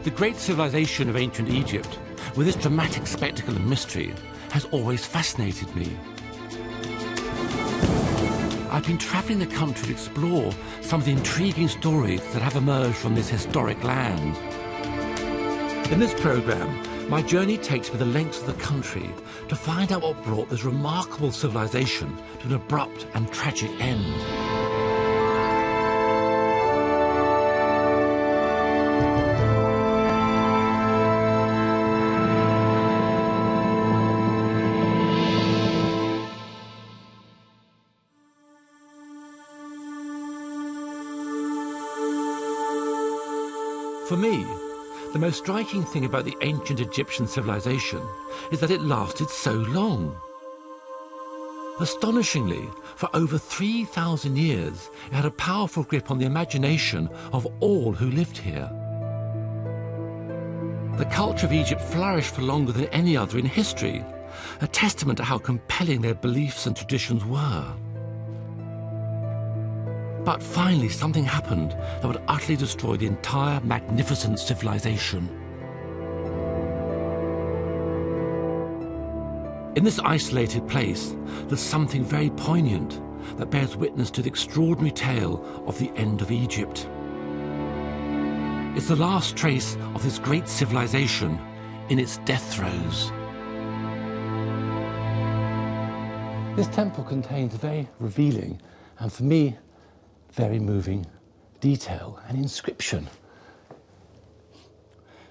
The great civilization of ancient Egypt, with its dramatic spectacle and mystery, has always fascinated me. I've been travelling the country to explore some of the intriguing stories that have emerged from this historic land. In this programme, my journey takes me the lengths of the country to find out what brought this remarkable civilization to an abrupt and tragic end. For me, the most striking thing about the ancient Egyptian civilization is that it lasted so long. Astonishingly, for over 3,000 years, it had a powerful grip on the imagination of all who lived here. The culture of Egypt flourished for longer than any other in history, a testament to how compelling their beliefs and traditions were. But finally, something happened that would utterly destroy the entire magnificent civilization. In this isolated place, there's something very poignant that bears witness to the extraordinary tale of the end of Egypt. It's the last trace of this great civilization in its death throes. This temple contains a very revealing and, for me, very moving detail and inscription.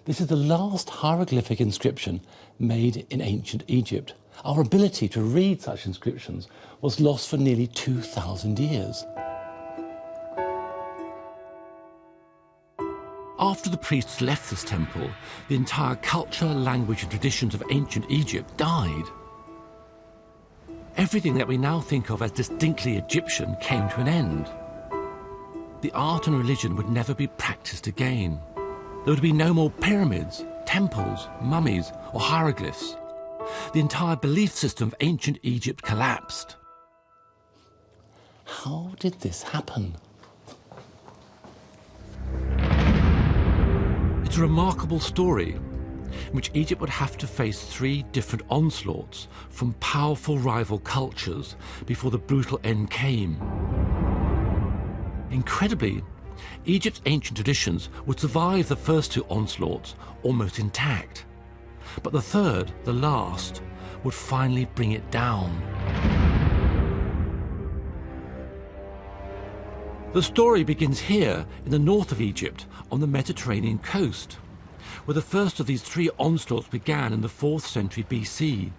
This is the last hieroglyphic inscription made in ancient Egypt. Our ability to read such inscriptions was lost for nearly 2,000 years. After the priests left this temple, the entire culture, language and traditions of ancient Egypt died. Everything that we now think of as distinctly Egyptian came to an end. The art and religion would never be practiced again. There would be no more pyramids, temples, mummies, or hieroglyphs. The entire belief system of ancient Egypt collapsed. How did this happen? It's a remarkable story in which Egypt would have to face 3 different onslaughts from powerful rival cultures before the brutal end came. Incredibly, Egypt's ancient traditions would survive the first 2 onslaughts almost intact. But the third, the last, would finally bring it down. The story begins here in the north of Egypt on the Mediterranean coast, where the first of these 3 onslaughts began in the 4th century BC.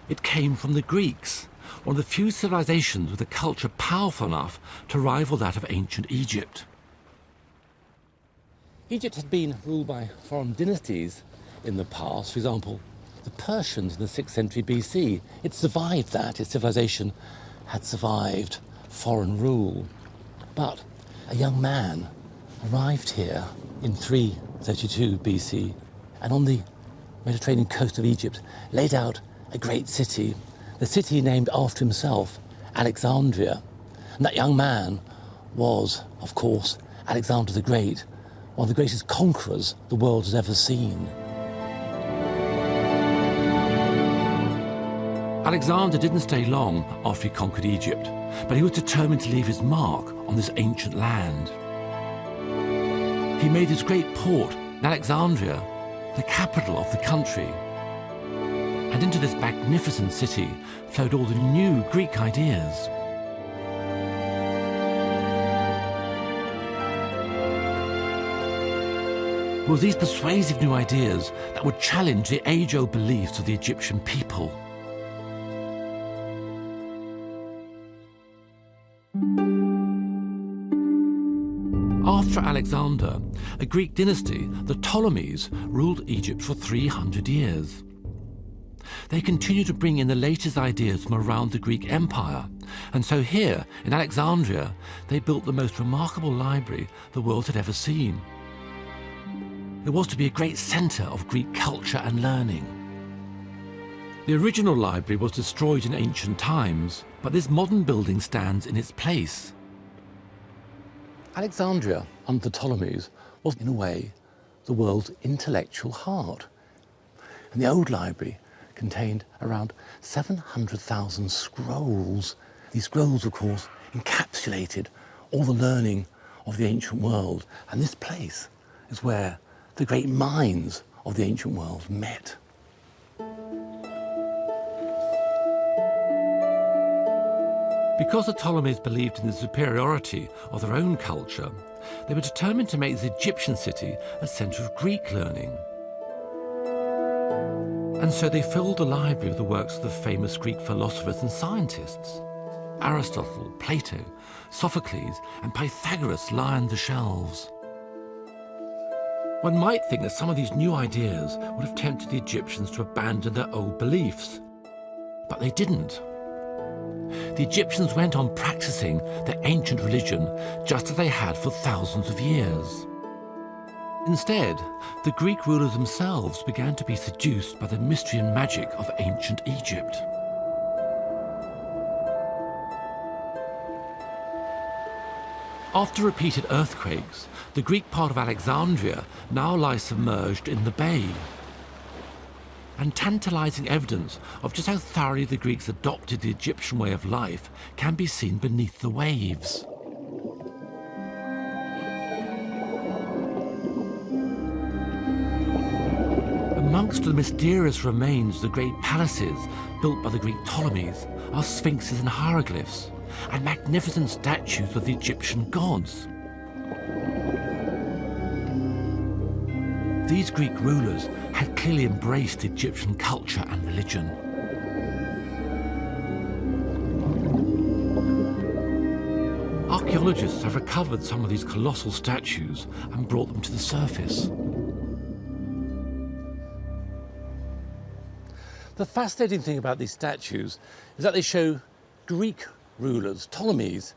It came from the Greeks, one of the few civilizations with a culture powerful enough to rival that of ancient Egypt. Egypt had been ruled by foreign dynasties in the past. For example, the Persians in the 6th century BC. It survived that. Its civilization had survived foreign rule. But a young man arrived here in 332 BC and on the Mediterranean coast of Egypt laid out a great city, the city named after himself, Alexandria. And that young man was, of course, Alexander the Great, one of the greatest conquerors the world has ever seen. Alexander didn't stay long after he conquered Egypt, but he was determined to leave his mark on this ancient land. He made his great port in Alexandria, the capital of the country. And into this magnificent city flowed all the new Greek ideas. It was these persuasive new ideas that would challenge the age-old beliefs of the Egyptian people. After Alexander, a Greek dynasty, the Ptolemies, ruled Egypt for 300 years. They continued to bring in the latest ideas from around the Greek Empire, and so here, in Alexandria, they built the most remarkable library the world had ever seen. It was to be a great centre of Greek culture and learning. The original library was destroyed in ancient times, but this modern building stands in its place. Alexandria, under the Ptolemies, was in a way the world's intellectual heart. And the old library contained around 700,000 scrolls. These scrolls, of course, encapsulated all the learning of the ancient world. And this place is where the great minds of the ancient world met. Because the Ptolemies believed in the superiority of their own culture, they were determined to make the Egyptian city a centre of Greek learning. And so they filled the library with the works of the famous Greek philosophers and scientists. Aristotle, Plato, Sophocles, and Pythagoras lined the shelves. One might think that some of these new ideas would have tempted the Egyptians to abandon their old beliefs, but they didn't. The Egyptians went on practicing their ancient religion just as they had for thousands of years. Instead, the Greek rulers themselves began to be seduced by the mystery and magic of ancient Egypt. After repeated earthquakes, the Greek part of Alexandria now lies submerged in the bay. And tantalizing evidence of just how thoroughly the Greeks adopted the Egyptian way of life can be seen beneath the waves. Amongst the mysterious remains of the great palaces built by the Greek Ptolemies are sphinxes and hieroglyphs, and magnificent statues of the Egyptian gods. These Greek rulers had clearly embraced Egyptian culture and religion. Archaeologists have recovered some of these colossal statues and brought them to the surface. The fascinating thing about these statues is that they show Greek rulers, Ptolemies.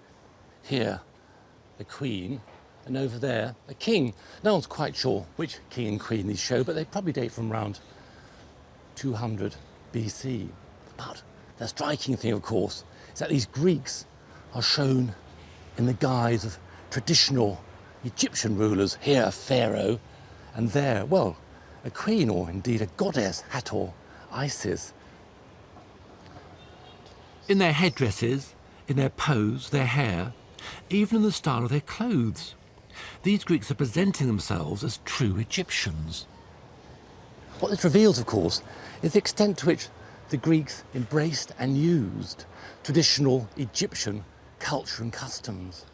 Here, a queen, and over there, a king. No one's quite sure which king and queen these show, but they probably date from around 200 BC. But the striking thing, of course, is that these Greeks are shown in the guise of traditional Egyptian rulers. Here, a pharaoh, and there, well, a queen, or indeed a goddess, Hathor, Isis. In their headdresses, in their pose, their hair, even in the style of their clothes, these Greeks are presenting themselves as true Egyptians. What this reveals, of course, is the extent to which the Greeks embraced and used traditional Egyptian culture and customs.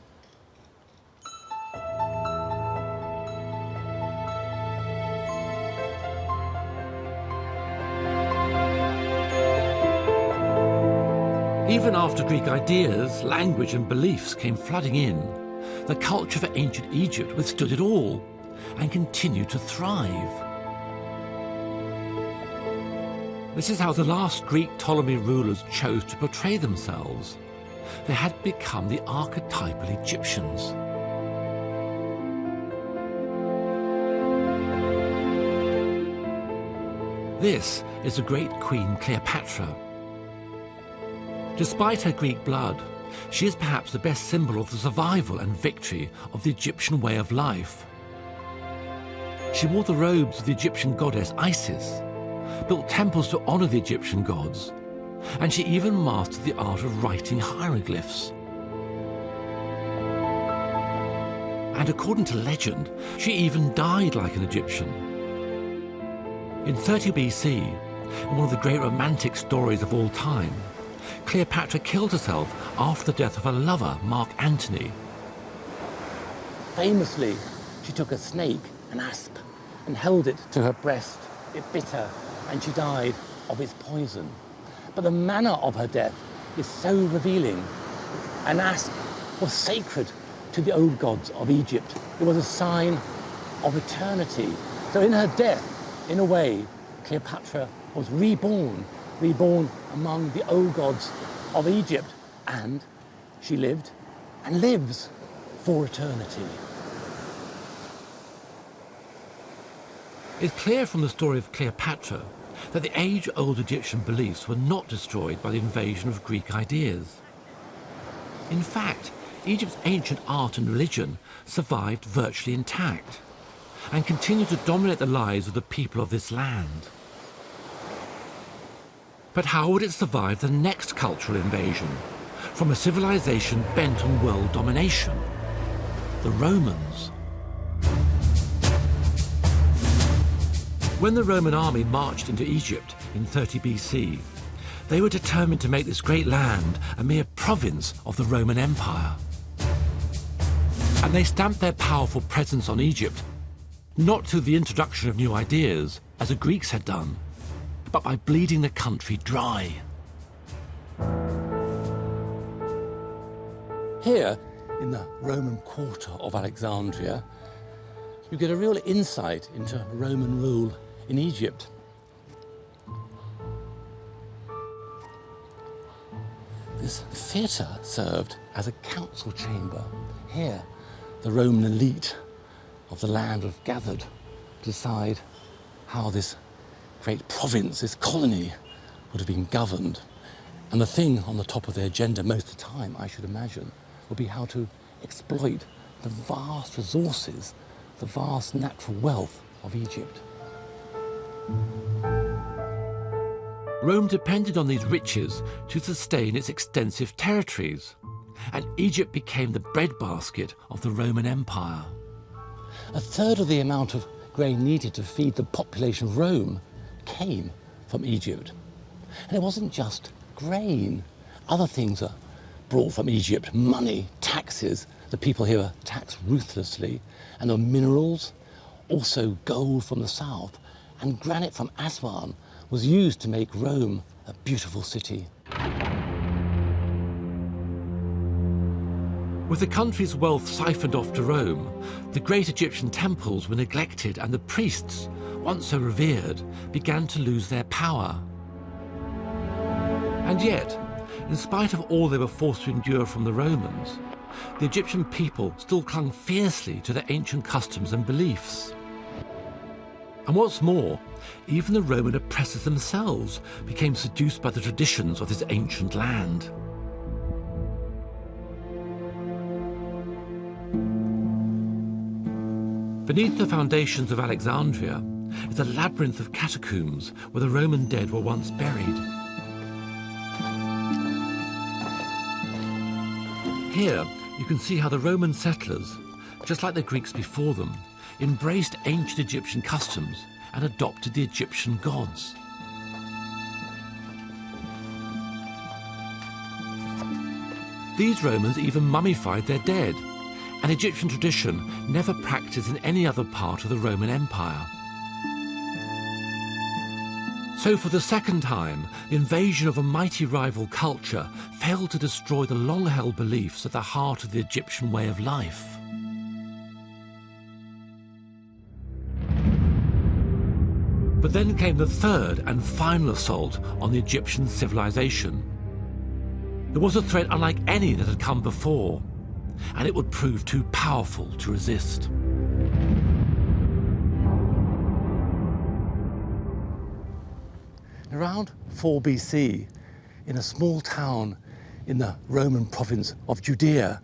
Even after Greek ideas, language and beliefs came flooding in, the culture of ancient Egypt withstood it all and continued to thrive. This is how the last Greek Ptolemy rulers chose to portray themselves. They had become the archetypal Egyptians. This is the great Queen Cleopatra. Despite her Greek blood, she is perhaps the best symbol of the survival and victory of the Egyptian way of life. She wore the robes of the Egyptian goddess Isis, built temples to honor the Egyptian gods, and she even mastered the art of writing hieroglyphs. And according to legend, she even died like an Egyptian. In 30 BC, in one of the great romantic stories of all time, Cleopatra killed herself after the death of her lover, Mark Antony. Famously, she took a snake, an asp, and held it to her breast. It bit her, and she died of its poison. But the manner of her death is so revealing. An asp was sacred to the old gods of Egypt. It was a sign of eternity. So in her death, in a way, Cleopatra was reborn among the old gods of Egypt, and she lived and lives for eternity. It's clear from the story of Cleopatra that the age-old Egyptian beliefs were not destroyed by the invasion of Greek ideas. In fact, Egypt's ancient art and religion survived virtually intact. and continued to dominate the lives of the people of this land. But how would it survive the next cultural invasion from a civilization bent on world domination? The Romans. When the Roman army marched into Egypt in 30 BC, they were determined to make this great land a mere province of the Roman Empire. And they stamped their powerful presence on Egypt, not through the introduction of new ideas, as the Greeks had done, but by bleeding the country dry. Here, in the Roman quarter of Alexandria, you get a real insight into Roman rule in Egypt. This theatre served as a council chamber. Here, the Roman elite of the land have gathered to decide how this great province, this colony, would have been governed. And the thing on the top of their agenda most of the time, I should imagine, would be how to exploit the vast resources, the vast natural wealth of Egypt. Rome depended on these riches to sustain its extensive territories, and Egypt became the breadbasket of the Roman Empire. A third of the amount of grain needed to feed the population of Rome came from Egypt. And it wasn't just grain. Other things are brought from Egypt: money, taxes. The people here are taxed ruthlessly. And the minerals, also gold from the south, and granite from Aswan was used to make Rome a beautiful city. With the country's wealth siphoned off to Rome, the great Egyptian temples were neglected, and the priests, once so revered, began to lose their power. And yet, in spite of all they were forced to endure from the Romans, the Egyptian people still clung fiercely to their ancient customs and beliefs. And what's more, even the Roman oppressors themselves became seduced by the traditions of this ancient land. Beneath the foundations of Alexandria is a labyrinth of catacombs where the Roman dead were once buried. Here, you can see how the Roman settlers, just like the Greeks before them, embraced ancient Egyptian customs and adopted the Egyptian gods. These Romans even mummified their dead, an Egyptian tradition never practiced in any other part of the Roman Empire. So for the second time, the invasion of a mighty rival culture failed to destroy the long-held beliefs at the heart of the Egyptian way of life. But then came the third and final assault on the Egyptian civilization. It was a threat unlike any that had come before, and it would prove too powerful to resist. Around 4 BC, in a small town in the Roman province of Judea,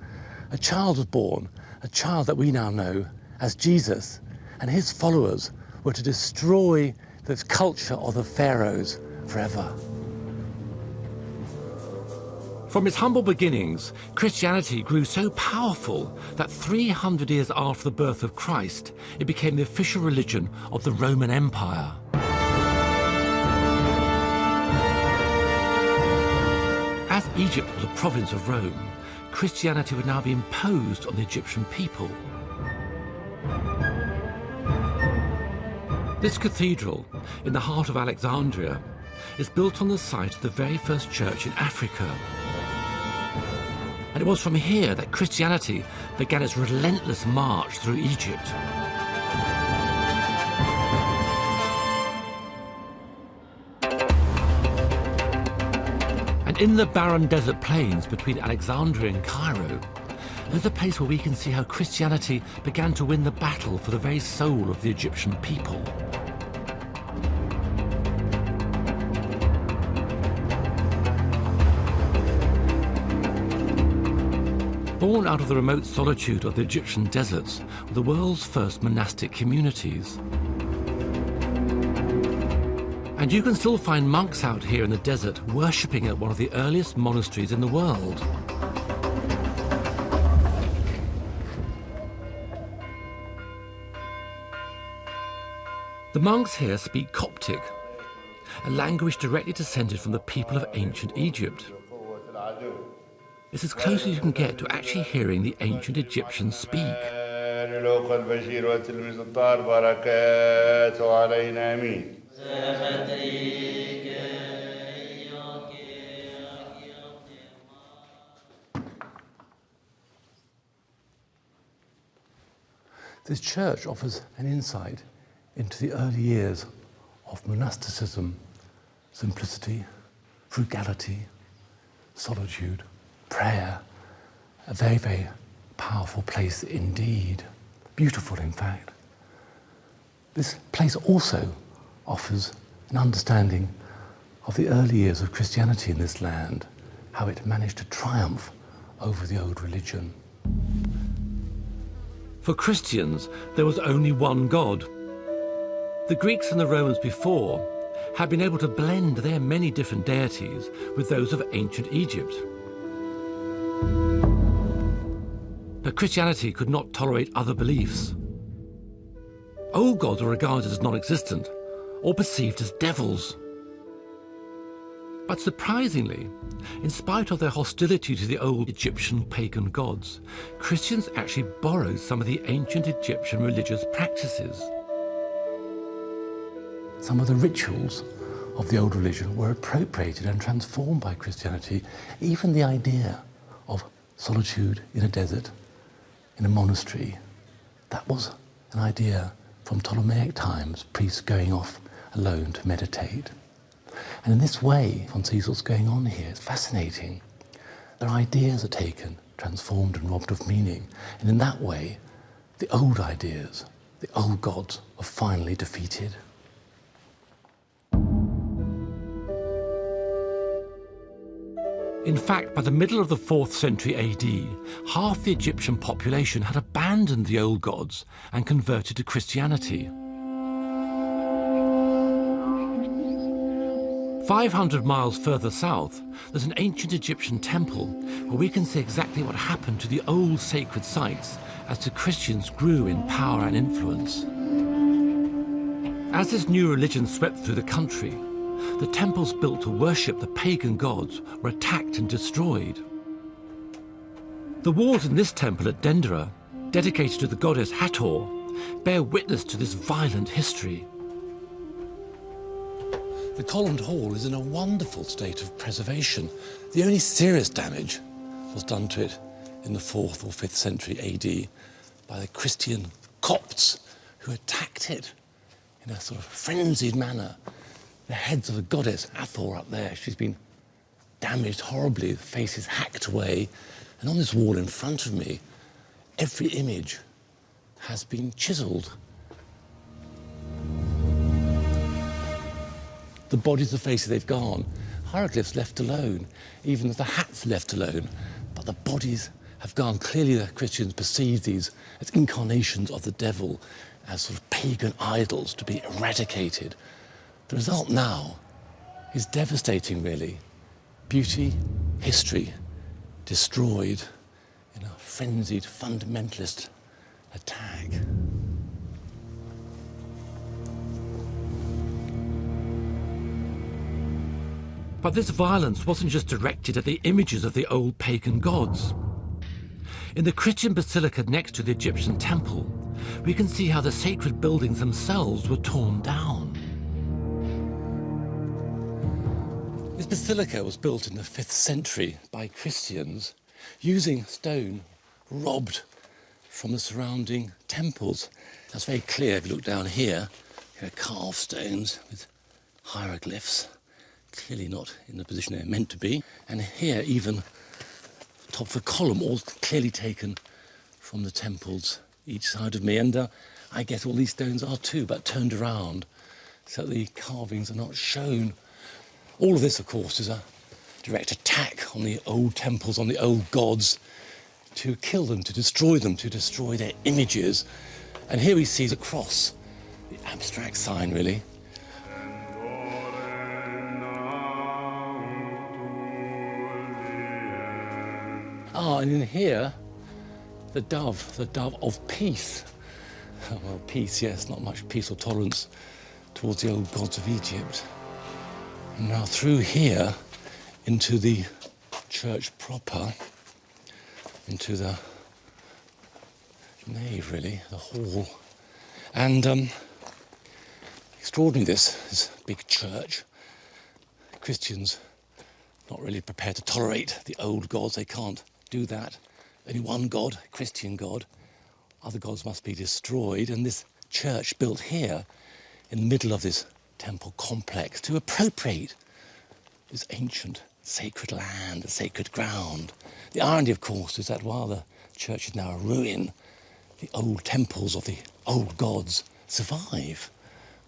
a child was born, a child that we now know as Jesus, and his followers were to destroy the culture of the pharaohs forever. From its humble beginnings, Christianity grew so powerful that 300 years after the birth of Christ, it became the official religion of the Roman Empire. As Egypt was a province of Rome, Christianity would now be imposed on the Egyptian people. This cathedral, in the heart of Alexandria, is built on the site of the very first church in Africa. And it was from here that Christianity began its relentless march through Egypt. And in the barren desert plains between Alexandria and Cairo, there's a place where we can see how Christianity began to win the battle for the very soul of the Egyptian people. Born out of the remote solitude of the Egyptian deserts were the world's first monastic communities. And you can still find monks out here in the desert worshipping at one of the earliest monasteries in the world. The monks here speak Coptic, a language directly descended from the people of ancient Egypt. It's as close as you can get to actually hearing the ancient Egyptians speak. This church offers an insight into the early years of monasticism, simplicity, frugality, solitude, prayer. A very, very powerful place indeed. Beautiful, in fact. This place also offers an understanding of the early years of Christianity in this land, how it managed to triumph over the old religion. For Christians, there was only one God. The Greeks and the Romans before had been able to blend their many different deities with those of ancient Egypt. But Christianity could not tolerate other beliefs. Old gods were regarded as non-existent or perceived as devils. But surprisingly, in spite of their hostility to the old Egyptian pagan gods, Christians actually borrowed some of the ancient Egyptian religious practices. Some of the rituals of the old religion were appropriated and transformed by Christianity. Even the idea of solitude in a desert, in a monastery, that was an idea from Ptolemaic times, priests going off alone to meditate. And in this way, von sees what's going on here. It's fascinating. Their ideas are taken, transformed and robbed of meaning. And in that way, the old ideas, the old gods are finally defeated. In fact, by the middle of the 4th century AD, half the Egyptian population had abandoned the old gods and converted to Christianity. 500 miles further south, there's an ancient Egyptian temple where we can see exactly what happened to the old sacred sites as the Christians grew in power and influence. As this new religion swept through the country, the temples built to worship the pagan gods were attacked and destroyed. The walls in this temple at Dendera, dedicated to the goddess Hathor, bear witness to this violent history. The columned hall is in a wonderful state of preservation. The only serious damage was done to it in the 4th or 5th century AD by the Christian Copts who attacked it in a sort of frenzied manner. The heads of the goddess Hathor up there, she's been damaged horribly, the face is hacked away, and on this wall in front of me, every image has been chiselled. The bodies, the faces, they've gone. Hieroglyphs left alone, even the hats left alone, but the bodies have gone. Clearly the Christians perceive these as incarnations of the devil, as sort of pagan idols to be eradicated. The result now is devastating, really. Beauty, history, destroyed in a frenzied fundamentalist attack. But this violence wasn't just directed at the images of the old pagan gods. In the Christian basilica next to the Egyptian temple, we can see how the sacred buildings themselves were torn down. This basilica was built in the 5th century by Christians using stone robbed from the surrounding temples. That's very clear if you look down here. Here are carved stones with hieroglyphs, clearly not in the position they're meant to be. And here, even top of a column, all clearly taken from the temples each side of me. And I guess all these stones are too, but turned around so the carvings are not shown. All of this, of course, is a direct attack on the old temples, on the old gods, to kill them, to destroy their images. And here he sees a cross, the abstract sign, really. And in here, the dove of peace. Well, peace, yes, not much peace or tolerance towards the old gods of Egypt. And now through here, into the church proper, into the nave, really, the hall. And extraordinary, this big church. Christians not really prepared to tolerate the old gods. They can't do that. Only one God, Christian God. Other gods must be destroyed. And this church built here in the middle of this temple complex to appropriate this ancient sacred land, the sacred ground. The irony, of course, is that while the church is now a ruin, the old temples of the old gods survive,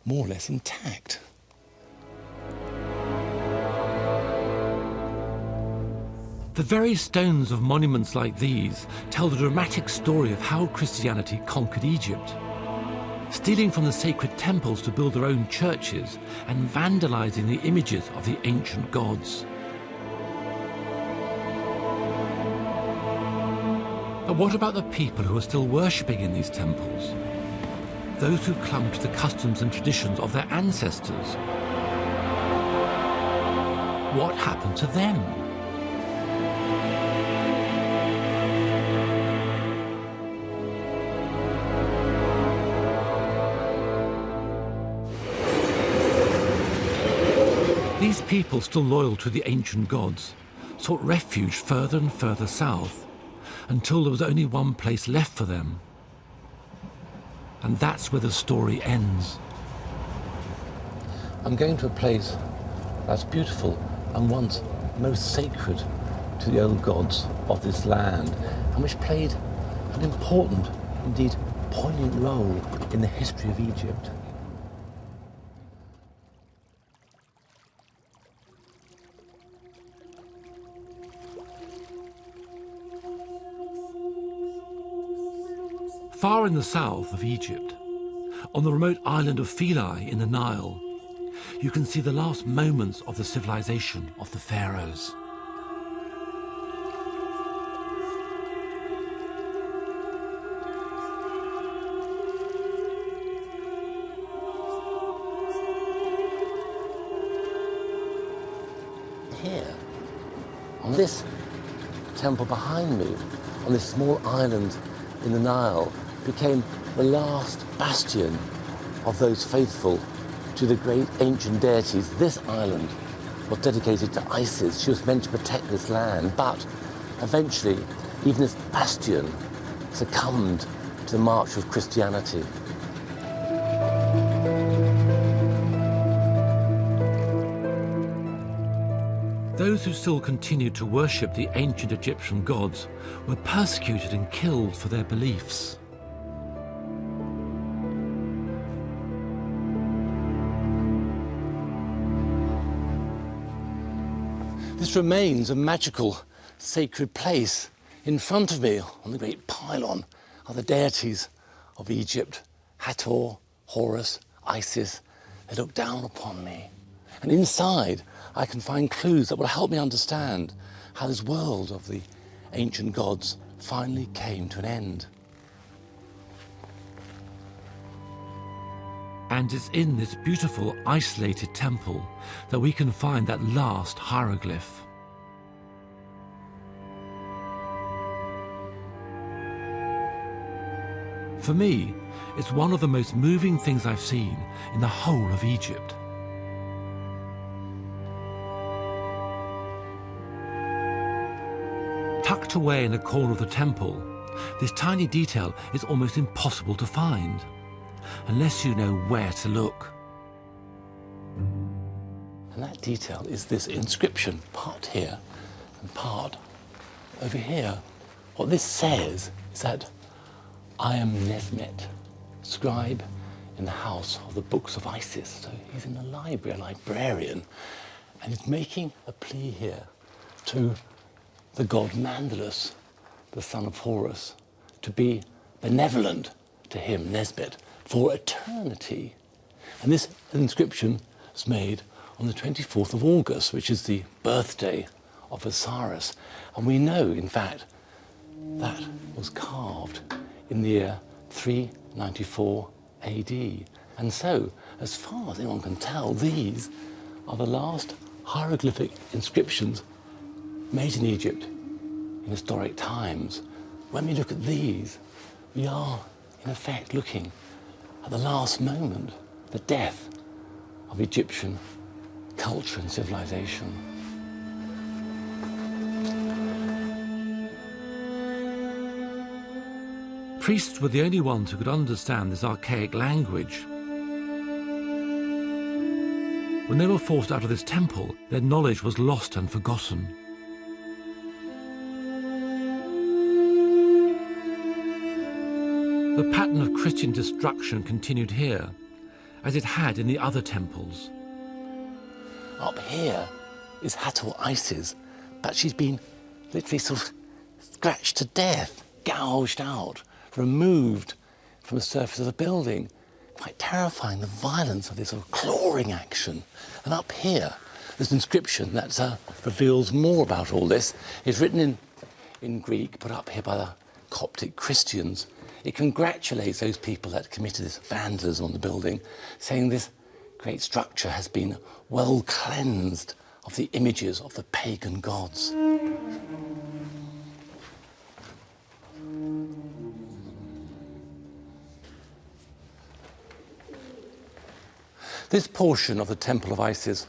more or less intact. The very stones of monuments like these tell the dramatic story of how Christianity conquered Egypt, stealing from the sacred temples to build their own churches and vandalizing the images of the ancient gods. But what about the people who are still worshipping in these temples? Those who clung to the customs and traditions of their ancestors? What happened to them? These people, still loyal to the ancient gods, sought refuge further and further south, until there was only one place left for them. And that's where the story ends. I'm going to a place that's beautiful and once most sacred to the old gods of this land, and which played an important, indeed poignant role in the history of Egypt. Far in the south of Egypt, on the remote island of Philae in the Nile, you can see the last moments of the civilization of the pharaohs. Here, on this temple behind me, on this small island in the Nile, became the last bastion of those faithful to the great ancient deities. This island was dedicated to Isis. She was meant to protect this land, but eventually even this bastion succumbed to the march of Christianity. Those who still continued to worship the ancient Egyptian gods were persecuted and killed for their beliefs. This remains a magical, sacred place. In front of me, on the great pylon, are the deities of Egypt: Hathor, Horus, Isis. They look down upon me. And inside, I can find clues that will help me understand how this world of the ancient gods finally came to an end. And it's in this beautiful, isolated temple that we can find that last hieroglyph. For me, it's one of the most moving things I've seen in the whole of Egypt. Tucked away in a corner of the temple, this tiny detail is almost impossible to find, unless you know where to look. And that detail is this inscription, part here and part over here. What this says is that I am Nesmet, scribe in the house of the books of Isis. So he's in the library, a librarian, and he's making a plea here to the god Mandalus, the son of Horus, to be benevolent to him, Nesbit, for eternity. And this inscription was made on the 24th of August, which is the birthday of Osiris. And we know, in fact, that was carved in the year 394 AD. And so, as far as anyone can tell, these are the last hieroglyphic inscriptions made in Egypt in historic times. When we look at these, we are, in effect, looking at the last moment, the death of Egyptian culture and civilization. Priests were the only ones who could understand this archaic language. When they were forced out of this temple, their knowledge was lost and forgotten. The pattern of Christian destruction continued here, as it had in the other temples. Up here is Hathor Isis, but she's been literally sort of scratched to death, gouged out, removed from the surface of the building. Quite terrifying, the violence of this sort of clawing action. And up here, there's an inscription that reveals more about all this. It's written in Greek, put up here by the Coptic Christians. It congratulates those people that committed this vandalism on the building, saying this great structure has been well cleansed of the images of the pagan gods. This portion of the Temple of Isis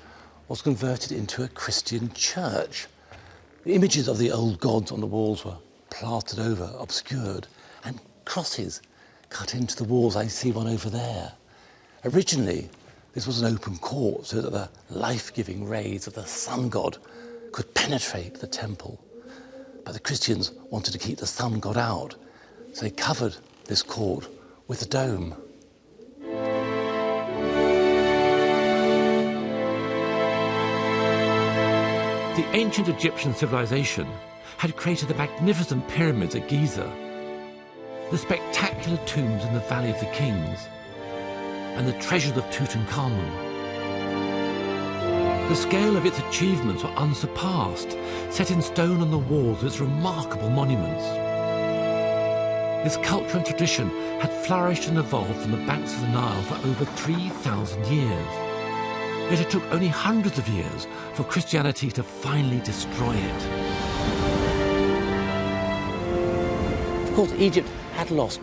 was converted into a Christian church. The images of the old gods on the walls were plastered over, obscured, and crosses cut into the walls. I see one over there. Originally, this was an open court so that the life-giving rays of the sun god could penetrate the temple. But the Christians wanted to keep the sun god out, so they covered this court with a dome. The ancient Egyptian civilization had created the magnificent pyramids at Giza, the spectacular tombs in the Valley of the Kings, and the treasures of Tutankhamun. The scale of its achievements were unsurpassed, set in stone on the walls of its remarkable monuments. This culture and tradition had flourished and evolved from the banks of the Nile for over 3,000 years. Yet it took only hundreds of years for Christianity to finally destroy it. Of course, Egypt had lost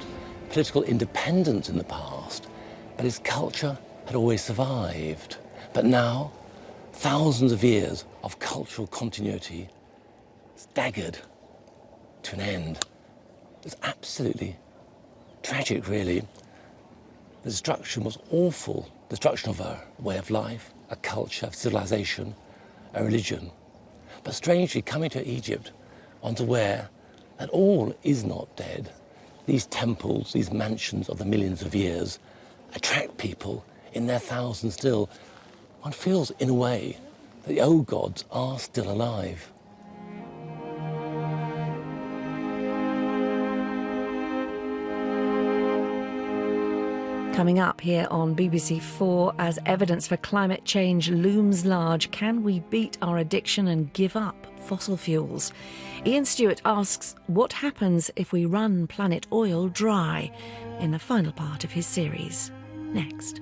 political independence in the past, but its culture had always survived. But now, thousands of years of cultural continuity staggered to an end. It's absolutely tragic, really. The destruction was awful. The destruction of a way of life, a culture, a civilization, a religion. But strangely, coming to Egypt, one's aware that all is not dead. These temples, these mansions of the millions of years, attract people in their thousands still. One feels, in a way, that the old gods are still alive. Coming up here on BBC 4, as evidence for climate change looms large, can we beat our addiction and give up fossil fuels? Ian Stewart asks, what happens if we run Planet Oil dry? In the final part of his series. Next.